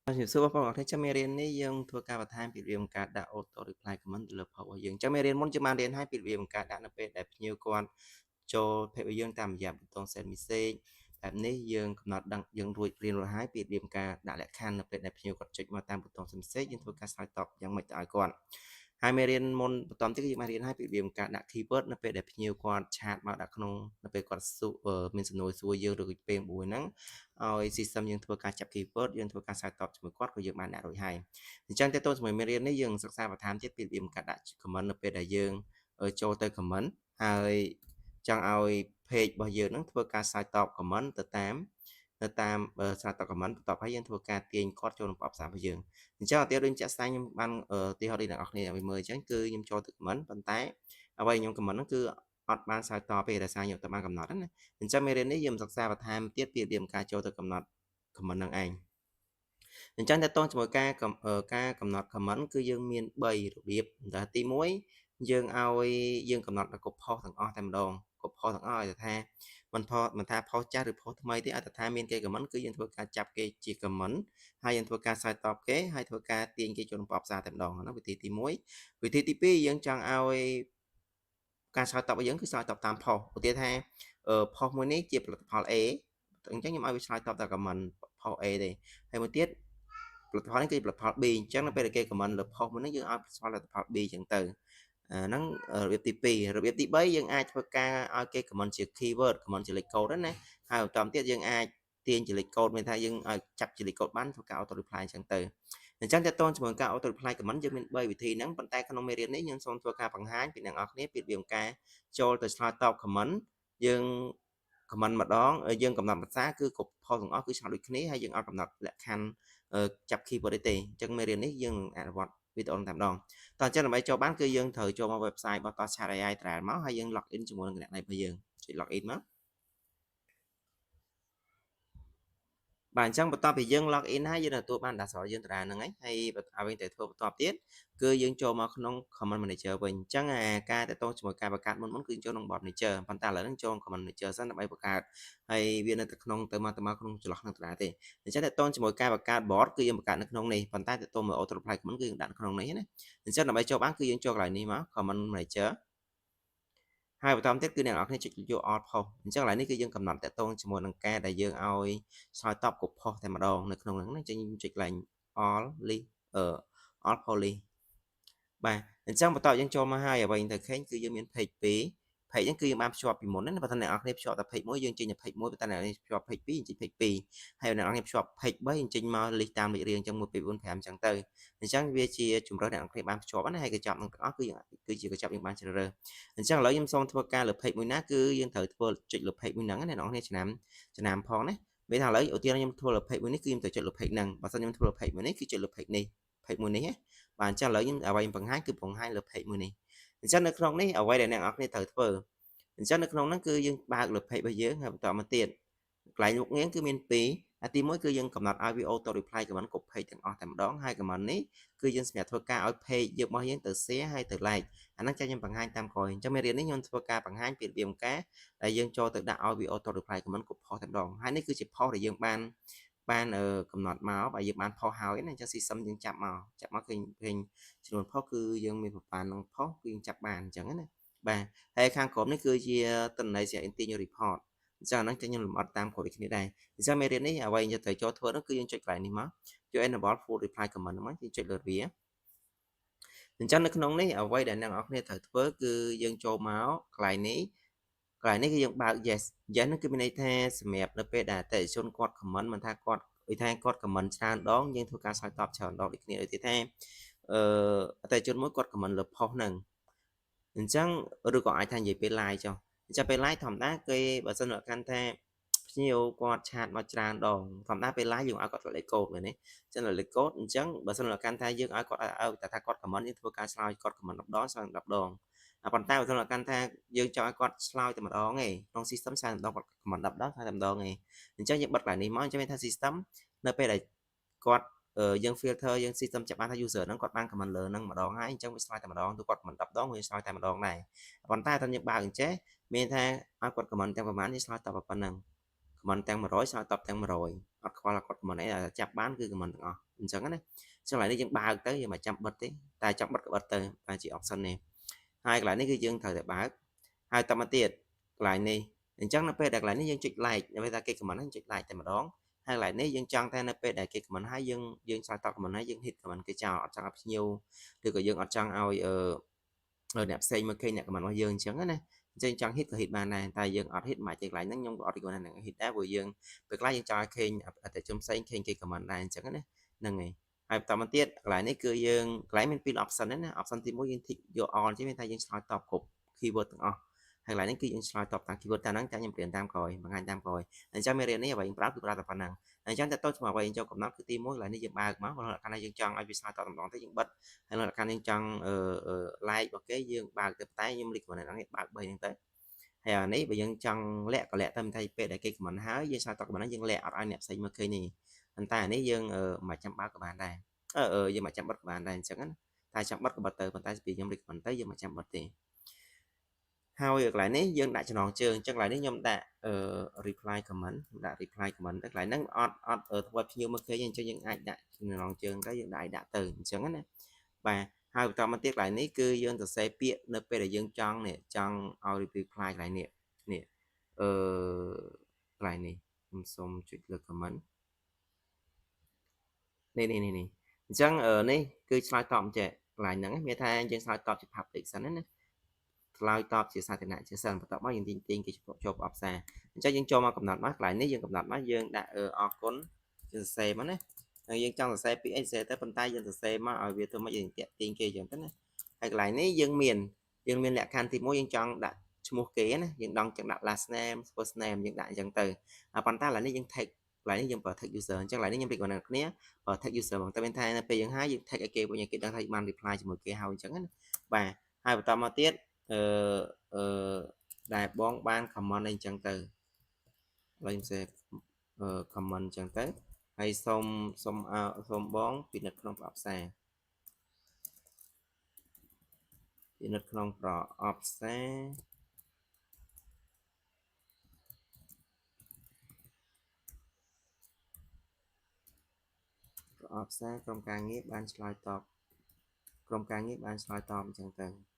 ជំរាបសួរបងប្អូនអរគុណចាំមេរៀននេះយើងធ្វើការបន្ថែមពីរបៀបការដាក់ auto reply comment ទៅលើ post របស់យើងចាំមេរៀនមុនយើងបានរៀនហើយពីរបៀបការដាក់នៅពេលដែលភ្ញៀវគាត់ចូល page របស់យើងតាមរយៈប៊ូតុង send message បែបនេះយើងកំណត់ដឹងយើងរួចរៀនរួចហើយពីរបៀបការដាក់លក្ខខណ្ឌនៅពេលដែលភ្ញៀវគាត់ចុចមកតាមប៊ូតុង send message យើងធ្វើការឆ្លើយតបយ៉ាងម៉េចទៅឲ្យគាត់ហើយមេរៀនមុនបន្តទៀតគឺយើងបានរៀនហើយពីរបៀបការដាក់ keyword នៅពេលដែលភ្ញៀវគាត់ឆាតមកដាក់ក្នុងនៅពេលគាត់មានសំណួរសួរយើងឬក៏ពេលមួយហ្នឹងឲ្យ system យើងធ្វើការចាប់ keyword យើងធ្វើការឆ្លើយតបជាមួយគាត់ក៏យើងបានដាក់រួចហើយអញ្ចឹងតើតើជាមួយមេរៀននេះយើងសិក្សាបន្ថែមទៀតពីរបៀបការដាក់ comment នៅពេលដែលយើងចូលទៅ comment ហើយចង់ឲ្យ page របស់យើងហ្នឹងធ្វើការឆ្លើយតប comment ទៅតាមឆ្លើយតប comment បន្ទាប់ហើយយើងធ្វើការទាញគាត់ចូលក្នុងប្រអប់សាររបស់យើងអញ្ចឹងអតិរឿងជាក់ស្ដែងខ្ញុំបានទីហោះនេះអ្នកនរគ្នាឲ្យមើលអញ្ចឹងគឺខ្ញុំចូលទៅ comment ប៉ុន្តែអ្វីខ្ញុំ comment ហ្នឹងគឺអត់បានឆ្លើយតបទេដោយសារខ្ញុំទៅបានកំណត់ណាអញ្ចឹងមេរៀននេះយើងសិក្សាបន្ថែមទៀតពីរបៀបការចូលទៅកំណត់ comment នឹងឯងអញ្ចឹងតើតើជាមួយការកំណត់ comment គឺយើងមាន3របៀបតែទី1យើងកំណត់កុសផុសទាំងអស់តែម្ដងកុសផុសទាំងអស់ឲ្យថាមិនថាផុសចាស់ឬផុសថ្មីទេឲ្យតែថាមានគេ comment គឺយើងធ្វើការចាប់គេជា comment ហើយយើងធ្វើការឆ្លើយតបគេហើយធ្វើការទាញគេចូលក្នុងប្រអប់សារតែម្ដងហ្នឹងវិធីទី1វិធីទី2យើងចង់ឲ្យការឆ្លើយតបរបស់យើងគឺឆ្លើយតបតាមផុសឧទាហរណ៍ថាផុសមួយនេះជាផលិតផល A អញ្ចឹងខ្ញុំឲ្យវាឆ្លើយតបតែ comment ផុស A ទេហើយមួយទៀតផលិតផលនេះគឺផលិតផល B អញ្ចឹងនៅពេលដែលគេ comment លើផុសមួយនេះយើងឲ្យផលិតផល B អញ្ចឹងទៅហ្នឹងរបៀបទី2របៀបទី3យើងអាចធ្វើការឲ្យគេ comment ជា keyword comment ជាលេខកូដណាហើយបន្តទៀតយើងអាចទាញជាលេខកូដមានថាយើងឲ្យចាប់ជាលេខកូដបានធ្វើការ auto reply អញ្ចឹងទៅអញ្ចឹងតើតើជាមួយការ auto reply comment យើងមាន3វិធីហ្នឹងប៉ុន្តែក្នុងមេរៀននេះខ្ញុំសូមធ្វើការបង្ហាញពីអ្នកនរគ្នាពីរបៀបការចូលទៅឆ្លើយតប comment យើង comment ម្ដងយើងកំណត់ភាសាគឺគ្រប់ផុសទាំងអស់គឺឆ្លើយដូចគ្នាហើយយើងអត់កំណត់លក្ខខណ្ឌចាប់ keyword ទេអញ្ចឹងមេរៀននេះយើងនឹងអនុវត្តវីដេអូតែម្ដងតោះអញ្ចឹងដើម្បីចូលបានគឺយើងត្រូវចូលមក website របស់ Chat AI Trial មកហើយយើង log in ជាមួយនឹងគណនីរបស់យើងចុច log in មកបាទអញ្ចឹងបន្ទាប់ពីយើង log in ហើយយើងទទួលបាន dashboard យើងដដែលហ្នឹងហើយហើយអ្វីដែលធ្វើបន្ទាប់ទៀតគឺយើងចូលមកក្នុង comment manager វិញអញ្ចឹងការតទៅជាមួយការបង្កើតមុនគឺចូលក្នុង bot manager ប៉ុន្តែឥឡូវហ្នឹងចូល comment manager សិនដើម្បីបង្កើតហើយវានៅតែក្នុងទៅមកក្នុងចន្លោះហ្នឹងដដែលទេអញ្ចឹងតទៅជាមួយការបង្កើត bot គឺយើងបង្កើតនៅក្នុងនេះប៉ុន្តែតទៅមក auto reply comment គឺយើងដាក់នៅក្នុងនេះណាអញ្ចឹងដើម្បីចូលបានគឺយើងចូលកន្លែងនេះមក comment manager ហើយបន្តទៀតគឺអ្នកនរគ្នាចុចយក alt post អញ្ចឹងឥឡូវនេះគឺយើងកំណត់តកតងជាមួយនឹងការដែលយើងឲ្យឆ្លើយតបគ្រប់ post តែម្ដងនៅក្នុងហ្នឹងណាអញ្ចឹងខ្ញុំចុចកន្លែង alt list alt post list បាទអញ្ចឹងបន្ទាប់យើងចូលមកហើយអ្វីទៅឃើញគឺយើងមាន page 2 page ហ្នឹងគឺយើងបានភ្ជាប់ពីមុនណាបើថាអ្នកនរគ្នាភ្ជាប់តែ page 1យើងចេញតែ page 1ប៉ុន្តែអ្នកនរគ្នាភ្ជាប់ page 2យើងចេញ page 2ហើយអ្នកនរគ្នាភ្ជាប់ page 3យើងចេញមក list តាមលេខរៀងអញ្ចឹង1 2 4 5អញ្ចឹងទៅអញ្ចឹងវាជាជំរើសអ្នកនរគ្នាបានភ្ជាប់ណាហើយកញ្ចប់នឹងទាំងអស់គឺជាកញ្ចប់យើងបានជ្រើសរើសអញ្ចឹងឥឡូវខ្ញុំសូមធ្វើការលើ page មួយណាគឺយើងត្រូវធ្វើចុចលើ page មួយហ្នឹងណាអ្នកនរគ្នាចំណាំផងណាមានថាឥឡូវឧទាហរណ៍ខ្ញុំធ្វើលើ page មួយនេះគឺខ្ញុំត្រូវចុចលើ page ហ្នឹងបើសិនខ្ញុំធ្វើលើ page មួយនេះគឺចុចលើ page នេះ page មួយនេះណាបាទអញ្ចឹងឥឡូវយើងអ្វីបង្ហាញគឺបង្ហាញលើ page មួយនេះអញ្ចឹងនៅក្នុងនេះអ្វីដែលអ្នកនរគ្នាត្រូវធ្វើអញ្ចឹងនៅក្នុងហ្នឹងគឺយើងបើកលើ page របស់យើងហើយបន្តមកទៀតកន្លែងមុខងារគឺមាន2ទី1គឺយើងកំណត់ឲ្យវា auto reply comment គ្រប់ page ទាំងអស់តែម្ដងហើយ comment នេះគឺយើងសម្រាប់ធ្វើការឲ្យ page យើងរបស់យើងទៅ share ហើយទៅ like អាហ្នឹងចាខ្ញុំបង្ហាញតាមក្រោយអញ្ចឹងមេរៀននេះខ្ញុំធ្វើការបង្ហាញពីរបៀបការដែលយើងចូលទៅដាក់ឲ្យវា auto reply comment គ្រប់ post តែម្ដងហើយនេះគឺជា post ដែលយើងបានកំណត់មកបើយើងបានផុសហើយណាអញ្ចឹង system យើងចាប់មកឃើញចំនួនផុសគឺយើងមានប្រព័ន្ធនឹងផុសគឺយើងចាប់បានអញ្ចឹងណាបាទហើយខាងក្រោមនេះគឺជាទិន្នន័យ Interior Report អញ្ចឹងអាហ្នឹងខ្ញុំលម្អិតតាមគ្រប់ដូចគ្នាដែរអញ្ចឹងមេរៀននេះអ្វីយើងត្រូវចូលធ្វើនោះគឺយើងចុចកន្លែងនេះមកយក enable full reply comment ហ្នឹងមកយើងចុចលើវាអញ្ចឹងនៅក្នុងនេះអ្វីដែលអ្នកនរគ្នាត្រូវធ្វើគឺយើងចូលមកកន្លែងនេះគឺយើងបើក yes ហ្នឹងគឺមានន័យថាសម្រាប់នៅពេលដែលអតិថិជនគាត់ comment មិនថាគាត់ដូចថាគាត់ comment ច្រើនដងយើងធ្វើការឆ្លើយតបច្រើនដងដូចគ្នាដូចជាថាអតិថិជនមួយគាត់ comment លើ post ហ្នឹងអញ្ចឹងឬក៏អាចថានិយាយពេល live ចុះអញ្ចឹងពេល live ធម្មតាគេបើសិនបើកាន់ថាភ្ញៀវគាត់ឆាតមកច្រើនដងធម្មតាពេល live យើងឲ្យគាត់លេខកូដមែនទេអញ្ចឹងលេខកូដអញ្ចឹងបើសិនបើកាន់ថាយើងឲ្យគាត់ឲ្យតែថាគាត់ comment យើងធ្វើការឆ្លើយគាត់ comment 10ដងឆ្លើយ10ដងប៉ុន្តែបើសិនបើកាន់ថាយើងចង់ឲ្យគាត់ឆ្លើយតែម្ដងឯងក្នុង system ឆ្លើយតែម្ដងគាត់ comment 10ដងឆ្លើយតែម្ដងឯងអញ្ចឹងយើងបិទកន្លែងនេះមកអញ្ចឹងមានថា system នៅពេលដែលគាត់យើង filter យើង system ចាប់បានថា user ហ្នឹងគាត់បាន comment លើហ្នឹងម្ដងហើយអញ្ចឹងវាឆ្លើយតែម្ដងទោះគាត់ comment 10ដងវាឆ្លើយតែម្ដងដែរប៉ុន្តែถ้าយើងបើកអញ្ចេះមានថាឲ្យគាត់ comment ទាំងប្រមាណយើងឆ្លើយតបតែប៉ុណ្្នឹង comment ទាំង100ឆ្លើយតបទាំង100អត់ខ្វល់គាត់ comment អីចាប់បានគឺ comment ទាំងអស់អញ្ចឹងណាចឹងឡើយនេះយើងបើកទៅយើងមិនចាំបិទទេតែចង់បិទក៏បិទទៅតែជា option នេះហើយកន្លែងនេះគឺយើងត្រូវតែបើកហើយតមកទៀតកន្លែងនេះអញ្ចឹងនៅពេលដែលកន្លែងនេះយើងចុច like ដើម្បីថាគេ comment ហ្នឹងចុច like តែម្ដងហើយកន្លែងនេះយើងចង់តែនៅពេលដែលគេ comment ហើយយើងឆ្លើយតប comment ហើយយើង hit comment គេចោលអត់ចង់ឲ្យភ្ញៀវឬក៏យើងអត់ចង់ឲ្យអ្នកផ្សេងមកឃើញអ្នក comment របស់យើងអញ្ចឹងណាអញ្ចឹងចង់ hit ក៏ hit បានដែរតែយើងអត់ hit មកទីកន្លែងហ្នឹងខ្ញុំក៏អត់ recommend នឹង hit ដែរព្រោះយើងពេលខ្លះយើងចង់ឲ្យឃើញអតិថិជនផ្សេងឃើញគេ comment ដែរអញ្ចឹងណាហ្នឹងហើយហើយបន្តមកទៀតកន្លែងនេះគឺយើងកន្លែងមានពីរ option ហ្នឹងណា option ទី1យើង tick យក all អញ្ចឹងមានថាយើងឆ្លើយតបគ្រប់ keyword ទាំងអស់ហើយកន្លែងនេះគឺយើងឆ្លើយតបតាម keyword តាមហ្នឹងចាំខ្ញុំរៀនតាមក្រោយបង្ហាញតាមក្រោយអញ្ចឹងមេរៀននេះអ្វីយើងប្រើគឺប្រើតែប៉ុណ្ណឹងអញ្ចឹងតើតើជាមួយអ្វីយើងចូលកំណត់គឺទី1កន្លែងនេះយើងបើកមកបើកាលណាយើងចង់ឲ្យវាឆ្លើយតបម្ដងទៅយើងបិទហើយកាលណាយើងចង់like របស់គេយើងបើកទៅតែខ្ញុំ recommend ហ្នឹងបើក3ហ្នឹងទៅហើយអានេះបើយើងចង់លាក់ក៏លាក់ទៅមិនថាពេលដែលគេ comment ហើយយើងឆ្លើយតប comment ហ្នឹងយើងលាក់អត់ឲ្យអ្នកផ្សេងមកឃើញនេះប៉ុន្តែអានេះយើងមិនចាំបើកក៏បានដែរយើងមិនចាំបិទក៏បានដែរអញ្ចឹងណាតែចាំបិទក៏បិទទៅប៉ុន្តែពីខ្ញុំ recommend ទៅយើងមិនចាំបិទទេហើយកន្លែងនេះយើងដាក់ចំណងជើងអញ្ចឹងកន្លែងនេះខ្ញុំដាក់reply comment ខ្ញុំដាក់ reply comment ទៅកន្លែងហ្នឹងអត់ធ្វើឲ្យភ្ញៀវមកឃើញអញ្ចឹងយើងអាចដាក់ចំណងជើងទៅយើងដាក់ទៅអញ្ចឹងណាបាទហើយបន្តមកទៀតកន្លែងនេះគឺយើងសរសេរពាក្យនៅពេលដែលយើងចង់ឲ្យ reply កន្លែងនេះកន្លែងនេះខ្ញុំសូមចុចលើ comment នេះអញ្ចឹងនេះគឺឆ្លើយតបចេះកន្លែងហ្នឹងមានថាយើងឆ្លើយតបជា public សិនណាឆ្លើយតបជាសាធារណៈជាសិនបន្ទាប់មកយើងទាញគេចូលប្រអប់សារអញ្ចឹងយើងចូលមកកំណត់មកកន្លែងនេះយើងកំណត់មកយើងដាក់អរគុណសរសេរមកណាហើយយើងចង់សរសេរពាក្យអីសរសេរទៅប៉ុន្តែយើងសរសេរមកឲ្យវាធ្វើមកយើងទាក់ទាញគេអញ្ចឹងទៅណាហើយកន្លែងនេះយើងមានលក្ខខណ្ឌទី1យើងចង់ដាក់ឈ្មោះគេណាយើងចង់ដាក់ last name first name យើងដាក់អញ្ចឹងទៅប៉ុន្តែឥឡូវនេះយើង tag កន្លែងនេះយើងប្រើ tag user អញ្ចឹងកន្លែងនេះខ្ញុំ recommend អ្នកគ្នាប្រើ tag user ហ្មងតែមានថានៅពេលយើងហើយយើង tag ឲ្យគេវិញឲ្យគេដឹងថាបាន reply ជាមួយគេហើយអញ្ចឹងណាបាទហើយបន្តមកទៀតដែលបងបាន comment អីចឹងទៅឥឡូវខ្ញុំសេ comment ចឹងទៅហើយសូមបងពិនិត្យក្នុងប្រអប់សារពិនិត្យក្នុងប្រអប់សារក្រុមការងារបានឆ្លើយតបក្រុមការងារបានឆ្លើយតបអញ្ចឹងទៅ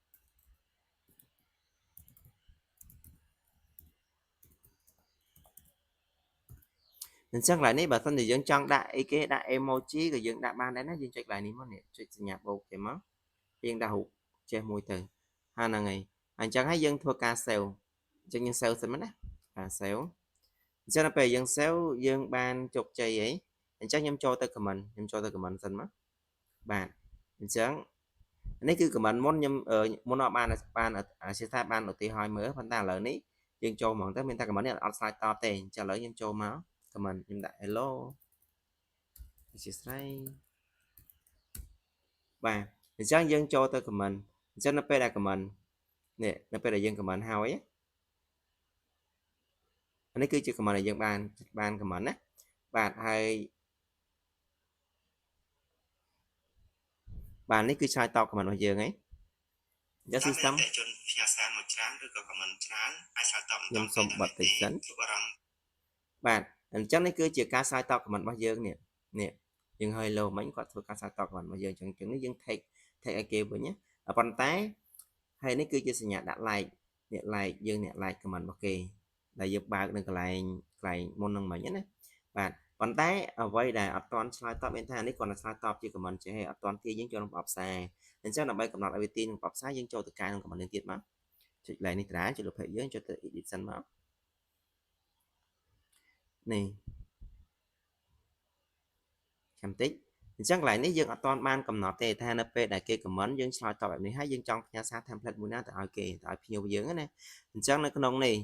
អញ្ចឹងកន្លែងនេះបើសិនជាយើងចង់ដាក់អីគេដាក់ emoji ក៏យើងដាក់បានដែរណាយើងចុចកន្លែងនេះមកនេះចុចសញ្ញាបូកទេមកយើងដាក់រូបចេះមួយទៅហើយហ្នឹងហើយអញ្ចឹងហើយយើងធ្វើការ save អញ្ចឹងយើង save សិនមកណាការ save អញ្ចឹងដល់ពេលយើង save យើងបានជោគជ័យអីអញ្ចឹងខ្ញុំចូលទៅ comment សិនមកបាទអញ្ចឹងនេះគឺ comment មុនខ្ញុំមុនអត់បានអាសិថាបានឧទាហរណ៍មើលប៉ុន្តែឥឡូវនេះយើងចូលហ្មងទៅមានតែ comment នេះអត់ឆ្លើយតបទេអញ្ចឹងឥឡូវខ្ញុំចូលមក comment ខ្ញុំដាក់ hello អធិស្ឋានបាទអញ្ចឹងយើងចូលទៅ comment អញ្ចឹងនៅពេលដែល comment នេះនៅពេលដែលយើង comment ហើយអានេះគឺជា comment ដែលយើងបាន comment ណាបាទហើយបាទនេះគឺឆ្លើយតប comment របស់យើងហីអញ្ចឹង system ជនផ្ញើសារមកច្រើនឬក៏ comment ច្រើនអាចឆ្លើយតបខ្ញុំសូមបတ်តិចសិនបាទអញ្ចឹងនេះគឺជាការឆ្លើយតប comment របស់យើងនេះយើងឲ្យលោមិញគាត់ធ្វើការឆ្លើយតប comment របស់យើងអញ្ចឹងនេះយើង take ឲ្យគេវិញណាប៉ុន្តែហើយនេះគឺជាសញ្ញាដាក់ like អ្នក like យើងអ្នក like comment របស់គេដែលយើងបើកនៅកន្លែងមុននឹងមិញណាបាទប៉ុន្តែអ្វីដែលអត់ទាន់ឆ្លើយតបមានថានេះគាត់នឹងឆ្លើយតបជា comment ចេះអត់ទាន់ទាញយើងចូលក្នុងប្រអប់សារអញ្ចឹងដើម្បីកំណត់ឲ្យវាទាញក្នុងប្រអប់សារយើងចូលទៅកែក្នុង comment នេះទៀតមកចុច like នេះតាចុចលើ page យើងចុចទៅ edit សិនមកនេះចាំតិចអញ្ចឹងកន្លែងនេះយើងអត់ទាន់បានកំណត់ទេថានៅពេលដែលគេ comment យើងឆ្លើយតបបែបនេះហើយយើងចង់ផ្ញើសារ template មួយណាទៅឲ្យគេទៅឲ្យភ្ញៀវយើងណាអញ្ចឹងនៅក្នុងនេះ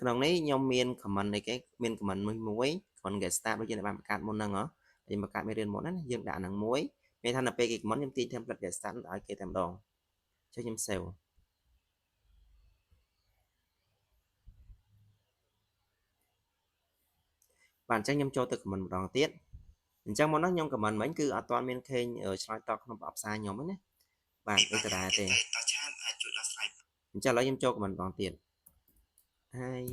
ខ្ញុំមាន comment អីគេមាន comment មួយ comment get start ដូចយើងបានបង្កើតមុនហ្នឹងយើងបង្កើតមេរៀនមុនណាយើងដាក់ហ្នឹងមួយមានថានៅពេលគេ comment ខ្ញុំទាញ template get start ឲ្យគេតែម្ដងចុចខ្ញុំ save បាទអញ្ចឹងខ្ញុំចូលទៅ comment ម្ដងទៀតអញ្ចឹងមកនោះខ្ញុំ comment មិញគឺអត់ទាន់មានឃើញឆ្លើយតបក្នុងប្រអប់សារខ្ញុំទេណាបាទនេះតារាទេតឆានអាចជួយដោះស្រាយអញ្ចឹងឥឡូវខ្ញុំចូល comment ម្ដងទៀតហើយ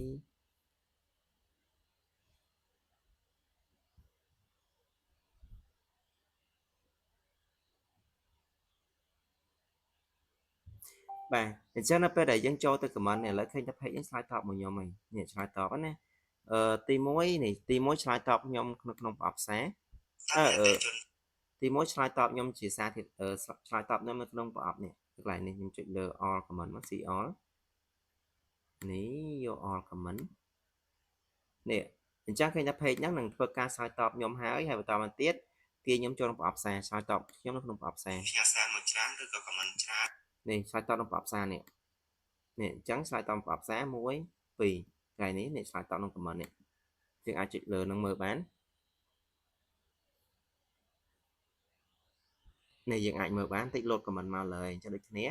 បាទអញ្ចឹងនៅពេលដែលយើងចូលទៅ comment នេះឥឡូវឃើញថា page យើងឆ្លើយតបមកខ្ញុំហើយនេះឆ្លើយតបណាទី1នេះទី1ឆ្លើយតបខ្ញុំក្នុងប្រអប់សារទី1ឆ្លើយតបខ្ញុំជាសារធាតុឆ្លើយតបខ្ញុំនៅក្នុងប្រអប់នេះកន្លែងនេះខ្ញុំចុចលើ all comment មក see all នេះយក all comment នេះអញ្ចឹងឃើញថា page ហ្នឹងនឹងធ្វើការឆ្លើយតបខ្ញុំហើយបន្តមកទៀតទាញខ្ញុំចូលក្នុងប្រអប់សារឆ្លើយតបខ្ញុំនៅក្នុងប្រអប់សារផ្ញើសារមកច្រើនឬក៏ comment ច្រើននេះឆ្លើយតបក្នុងប្រអប់សារនេះអញ្ចឹងឆ្លើយតបប្រអប់សារ1 2ថ្ងៃនេះឆ្លើយតបក្នុង comment នេះយើងអាចចុចលើនឹងមើលបាននេះយើងអាចមើលបានតិច load comment មកលើអញ្ចឹងដូចគ្នា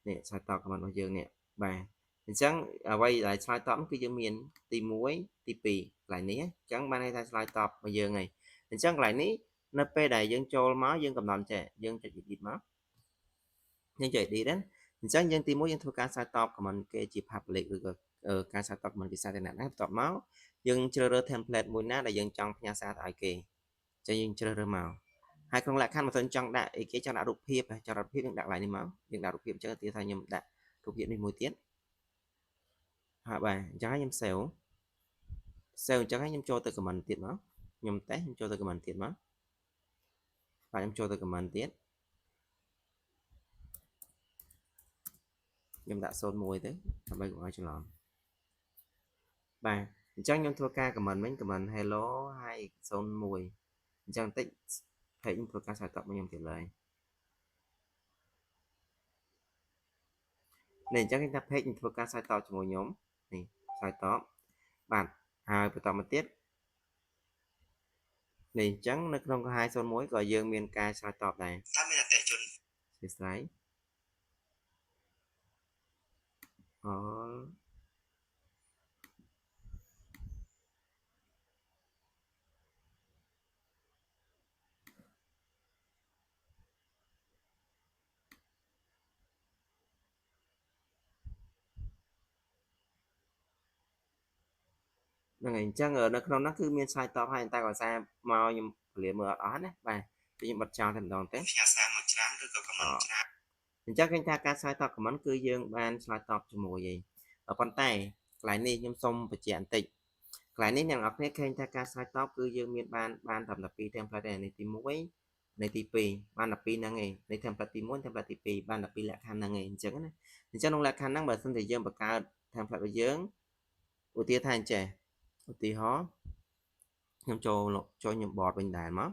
នេះឆ្លើយតប comment របស់យើងនេះបាទអញ្ចឹងអ្វីដែលឆ្លើយតបគឺយើងមានទី1ទី2កន្លែងនេះអញ្ចឹងបានន័យថាឆ្លើយតបមកយើងហើយអញ្ចឹងកន្លែងនេះនៅពេលដែលយើងចូលមកយើងកំណត់ចេះយើងចុច edit មកយើងចុច edit ណាអញ្ចឹងយើងទី1យើងធ្វើការឆ្លើយតប comment គេជា public ឬក៏ការឆ្លើយតប comment ជាសាធារណៈណាបន្ទាប់មកយើងជ្រើសរើស template មួយណាដែលយើងចង់ផ្ញើសារទៅឲ្យគេអញ្ចឹងយើងជ្រើសរើសមកហើយក្នុងលក្ខខណ្ឌបើសិនចង់ដាក់អីគេចង់ដាក់រូបភាពចង់ដាក់រូបភាពយើងដាក់កន្លែងនេះមកយើងដាក់រូបភាពអញ្ចឹងទីថាខ្ញុំដាក់រូបភាពនេះមួយទៀតហើយបាទអញ្ចឹងខ្ញុំ save អញ្ចឹងខ្ញុំចូលទៅ comment ទៀតមកខ្ញុំតេស្តខ្ញុំចូលទៅ comment ទៀតមកបាទខ្ញុំចូលទៅ comment ទៀតខ្ញុំដាក់01ទៅដើម្បីកុំឲ្យច្រឡំបាទអញ្ចឹងខ្ញុំធ្វើការ comment វិញ comment hello ហើយ01អញ្ចឹងបន្តិច page ខ្ញុំធ្វើការឆ្លើយតបមកខ្ញុំទៀតឡើយនេះអញ្ចឹងគេថា page ខ្ញុំធ្វើការឆ្លើយតបជាមួយខ្ញុំនេះឆ្លើយតបបាទហើយបន្តមកទៀតនេះអញ្ចឹងនៅក្នុង 201ក៏យើងមានការឆ្លើយតបដែរតើមានអតិជនសួស្តីអហ្នឹងហើយអញ្ចឹងនៅក្នុងនោះគឺមានឆ្លើយតបហើយតែក៏សារមកខ្ញុំពលាមើលអត់អស់ណាបាទខ្ញុំបិទចោលតែម្ដងទេផ្ញើសារមកច្រើនឬក៏ comment ច្រើនអញ្ចឹងឃើញថាការឆ្លើយតប comment គឺយើងបានឆ្លើយតបជាមួយឯងប៉ុន្តែកន្លែងនេះខ្ញុំសូមបញ្ជាក់បន្តិចកន្លែងនេះអ្នកនរគ្នាឃើញថាការឆ្លើយតបគឺយើងមានបានត្រឹមតែ2 template ទេនេះទី1នៃទី2បាន12ហ្នឹងឯងនៃ template ទី1 template ទី2បាន12លក្ខខណ្ឌហ្នឹងឯងអញ្ចឹងណាអញ្ចឹងក្នុងលក្ខខណ្ឌហ្នឹងបើសិនជាយើងបង្កើត template របស់យើងឧទាហរណ៍ថាអញ្ចេះឧទាហរណ៍ខ្ញុំចូលខ្ញុំបតវិញដែរមក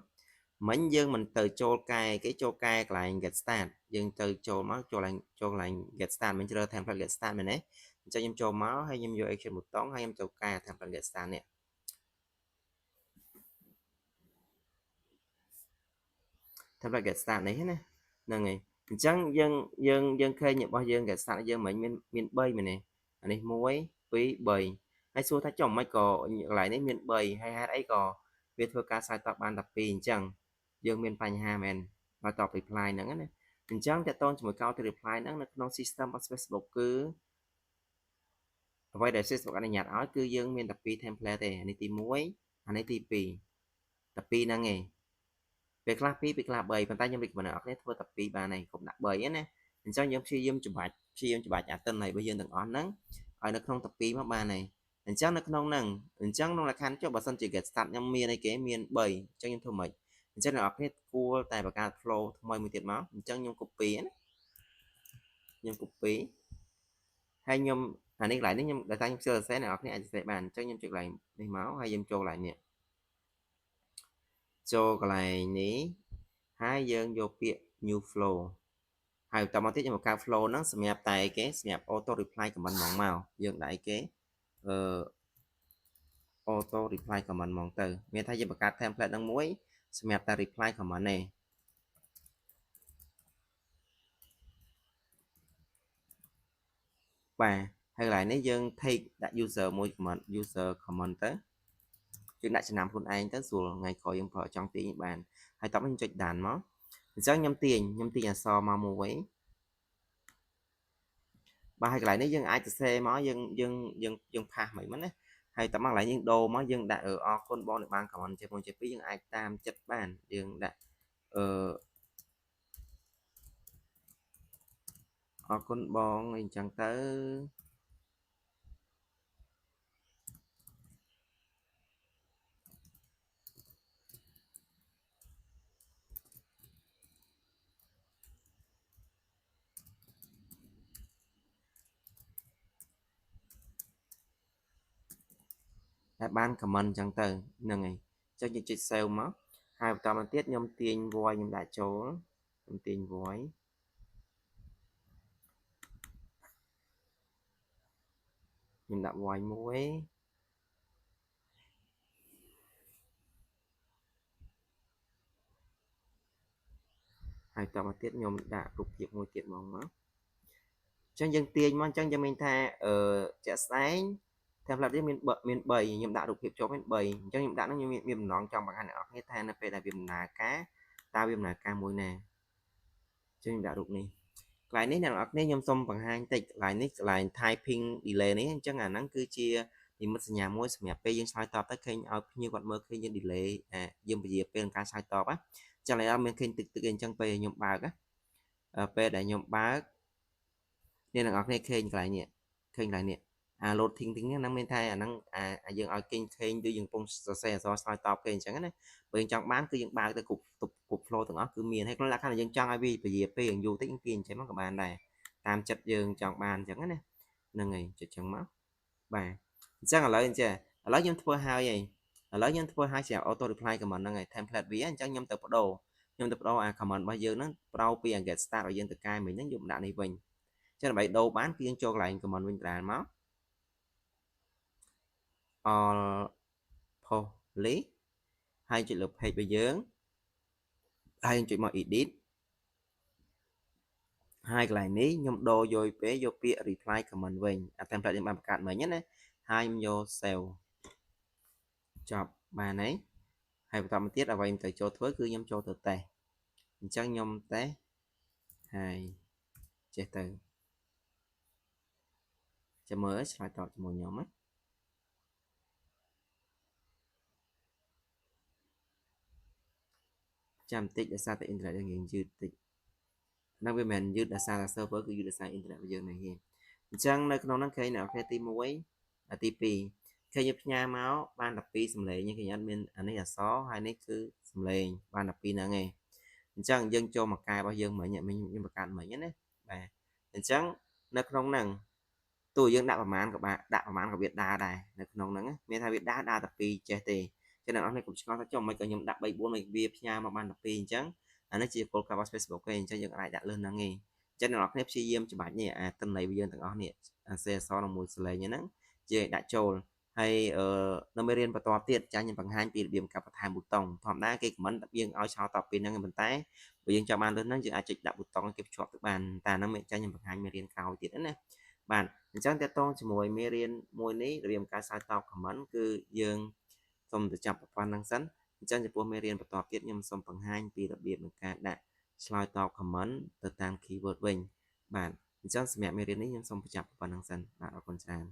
មិញយើងមិនទៅចូលកែគេចូលកែកន្លែង get start យើងទៅចូលមកចូលកន្លែង get start មិនជ្រើស template get start មែនទេអញ្ចឹងខ្ញុំចូលមកហើយខ្ញុំយក action button ហើយខ្ញុំចូលកែ template get start នេះ template get start នេះណាហ្នឹងហើយអញ្ចឹងយើងឃើញរបស់យើង get start យើងមិនមាន3មែនទេអានេះ1 2 3ហើយសួរថាចុះមិនក៏កន្លែងនេះមាន3ហើយហេតុអីក៏វាធ្វើការឆ្លើយតបបាន12អញ្ចឹងយើងមានបញ្ហាមែនមកតប reply ហ្នឹងណាអញ្ចឹងតើតើជាមួយកោត reply ហ្នឹងនៅក្នុង system របស់ Facebook គឺអ្វីដែល Facebook អនុញ្ញាតឲ្យគឺយើងមាន12 template ទេអានេះទី1អានេះទី2 12ហ្នឹងឯងពេលខ្លះ2ពេលខ្លះ3ប៉ុន្តែខ្ញុំ recommend អ្នកនរគ្នាធ្វើតែ2បានហើយកុំដាក់3ណាអញ្ចឹងយើងព្យាយាមច្បាច់អាទិន្នន័យរបស់យើងទាំងអស់ហ្នឹងឲ្យនៅក្នុងតែ2មកបានហើយអញ្ចឹងនៅក្នុងហ្នឹងអញ្ចឹងក្នុងលក្ខខណ្ឌចុះបើសិនជា get start ខ្ញុំមានអីគេមាន3អញ្ចឹងខ្ញុំធ្វើម៉េចអញ្ចឹងអ្នកនរគ្នាគួរតែបង្កើត flow ថ្មីមួយទៀតមកអញ្ចឹងខ្ញុំ copy ណាខ្ញុំ copy ហើយខ្ញុំអានេះកន្លែងនេះខ្ញុំដែលតែខ្ញុំសរសេរអ្នកនរគ្នាអាចសរសេរបានអញ្ចឹងខ្ញុំចុចកន្លែងនេះមកហើយខ្ញុំចូលកន្លែងនេះចូលកន្លែងនេះហើយយើងយកពាក្យ new flow ហើយបន្តមកទៀតខ្ញុំបង្កើត flow ហ្នឹងសម្រាប់តែគេសម្រាប់ auto reply comment ហ្មងមកយើងដាក់អីគេauto reply comment ហ្មងទៅមានថាយើងបង្កើត template ហ្នឹងមួយសម្រាប់តែ reply comment ទេបាទហើយកន្លែងនេះយើង take ដាក់ user មួយ user comment ទៅយើងដាក់ចំណាំខ្លួនឯងទៅស្រួលថ្ងៃក្រោយយើងប្រើចង់ទាញបានហើយតោះខ្ញុំចុចដានមកអញ្ចឹងខ្ញុំទាញអក្សរមកមួយបាទហើយកន្លែងនេះយើងអាចសរសេរមកយើងផាសមិនណាហើយតោះមកកន្លែងយើងដូរមកយើងដាក់អរគុណបងដែលបាន comment ជាមួយជា2យើងអាចតាមចិត្តបានយើងដាក់អ អរគុណបងអញ្ចឹងទៅតែបាន comment អញ្ចឹងទៅហ្នឹងហើយចុចយើងចុច save មកហើយបន្តមកទៀតខ្ញុំទាញ voice ខ្ញុំដាក់ចូលខ្ញុំទាញ voice ខ្ញុំដាក់ voice មួយហើយបន្តមកទៀតខ្ញុំដាក់រូបភាពមួយទៀតមកអញ្ចឹងយើងទាញមកអញ្ចឹងយើងមានថាជាក់ស្ដែង template នេះមាន3ខ្ញុំដាក់រូបភាពចូលមាន3អញ្ចឹងខ្ញុំដាក់នោះខ្ញុំមានបំណងចង់បង្ហាញអ្នកនរគ្នាថានៅពេលដែលវាដំណើរការតើវាដំណើរការមួយណាអញ្ចឹងខ្ញុំដាក់រូបនេះកន្លែងនេះអ្នកនរគ្នាខ្ញុំសូមបង្ហាញតិចកន្លែងនេះកន្លែង typing delay នេះអញ្ចឹងអាហ្នឹងគឺជានិមិត្តសញ្ញាមួយសម្រាប់ពេលយើងឆ្លើយតបទៅឃើញឲ្យភ្ញៀវគាត់មើលឃើញយើង delay យើងពជាពេលការឆ្លើយតបចឹងឡើយមានឃើញទឹកអញ្ចឹងពេលខ្ញុំបើកពេលដែលខ្ញុំបើកអ្នកនរគ្នាឃើញកន្លែងនេះឃើញកន្លែងនេះload thing ហ្នឹងមានថាអាហ្នឹងយើងឲ្យគេឃើញដូចយើងកំពុងសរសេរអក្សរឆ្លើយតបគេអញ្ចឹងណាបើយើងចង់បានគឺយើងបើកទៅគ្រប់ flow ទាំងអស់គឺមានហើយក្នុងលក្ខណៈយើងចង់ឲ្យវាពជាពេលយើងយូរតិចយើងទាញអញ្ចឹងមកក៏បានដែរតាមចិត្តយើងចង់បានអញ្ចឹងណាហ្នឹងហើយចុចអញ្ចឹងមកបាទអញ្ចឹងឥឡូវខ្ញុំធ្វើហើយឥឡូវខ្ញុំធ្វើហើយជា auto reply comment ហ្នឹងហើយ template វាអញ្ចឹងខ្ញុំទៅបដូរអា comment របស់យើងហ្នឹងប្រោពី get start ឲ្យយើងទៅកែមិញហ្នឹងយកមកដាក់នេះវិញចឹងដើម្បីដូរបានគឺយើងចូលកន្លែង comment វិញដដែលមក all post list ហើយចុចលើ page របស់យើងហើយចុចមក edit ហើយកន្លែងនេះខ្ញុំដូរយកពាក្យ reply comment វិញអា template យើងបានបង្កើតមិញណាហើយខ្ញុំយក save ចប់បានហើយបន្តមកទៀតអ្វីខ្ញុំត្រូវចូលធ្វើគឺខ្ញុំចូលទៅតេស្តអញ្ចឹងខ្ញុំតេស្តហើយចេះទៅចាំមើលឆ្លើយតបជាមួយខ្ញុំណាចាំបន្តិចដោយសារតែអ៊ីនធឺណិតយើងយឺតតិចហ្នឹងវាមិនមែនយឺតដោយសារតែ server គឺយឺតដោយសារអ៊ីនធឺណិតរបស់យើងនេះឯងអញ្ចឹងនៅក្នុងហ្នឹងឃើញអ្នកទី1ទី2ឃើញផ្ញើមកបាន12សំឡេងឃើញអត់មានអានេះអក្សរហើយនេះគឺសំឡេងបាន12ហ្នឹងឯងអញ្ចឹងយើងចូលមកកែរបស់យើងមិញខ្ញុំបង្កើតមិញណាបាទអញ្ចឹងនៅក្នុងហ្នឹងតួយើងដាក់ប្រមាណក៏បានដាក់ប្រមាណក៏វាដើរដែរនៅក្នុងហ្នឹងមានថាវាដើរតែ2ចេះទេចឹងអ្នកនរគ្នាកុំឆ្ងល់ថាចុះមិនក៏ខ្ញុំដាក់3 4មិនវាផ្ញើមកបាន12អញ្ចឹងអានេះជាគោលការណ៍របស់ Facebook ទេអញ្ចឹងយើងអាចដាក់លើហ្នឹងឯងអញ្ចឹងអ្នកនរគ្នាព្យាយាមច្បាច់នេះទិន្នន័យរបស់យើងទាំងអស់នេះសេអសរមួយសលេងហ្នឹងជាដាក់ចូលហើយនៅមេរៀនបន្តទៀតចាខ្ញុំបង្ហាញពីរបៀបកាប់បន្ថែមប៊ូតុងធម្មតាគេខមមិនយើងឲ្យឆ្លតបពីហ្នឹងប៉ុន្តែបើយើងចង់បានលើហ្នឹងយើងអាចចុចដាក់ប៊ូតុងគេភ្ជាប់ទៅបានតែហ្នឹងចាខ្ញុំបង្ហាញមេរៀនក្រោយទៀតណាបាទអញ្ចឹងតកតងជាមួយមេរៀនមួយនេះរបៀបការឆ្លើយតប comment គឺយើងសូមទៅចាប់ប៉ុណ្្នឹងសិនអញ្ចឹងចំពោះមេរៀនបន្តទៀតខ្ញុំសូមបង្ហាញពីរបៀបនៃការដាក់ឆ្លើយតប comment ទៅតាម keyword វិញបាទអញ្ចឹងសម្រាប់មេរៀននេះខ្ញុំសូមបញ្ចប់ប៉ុណ្្នឹងសិនបាទអរគុណច្រើន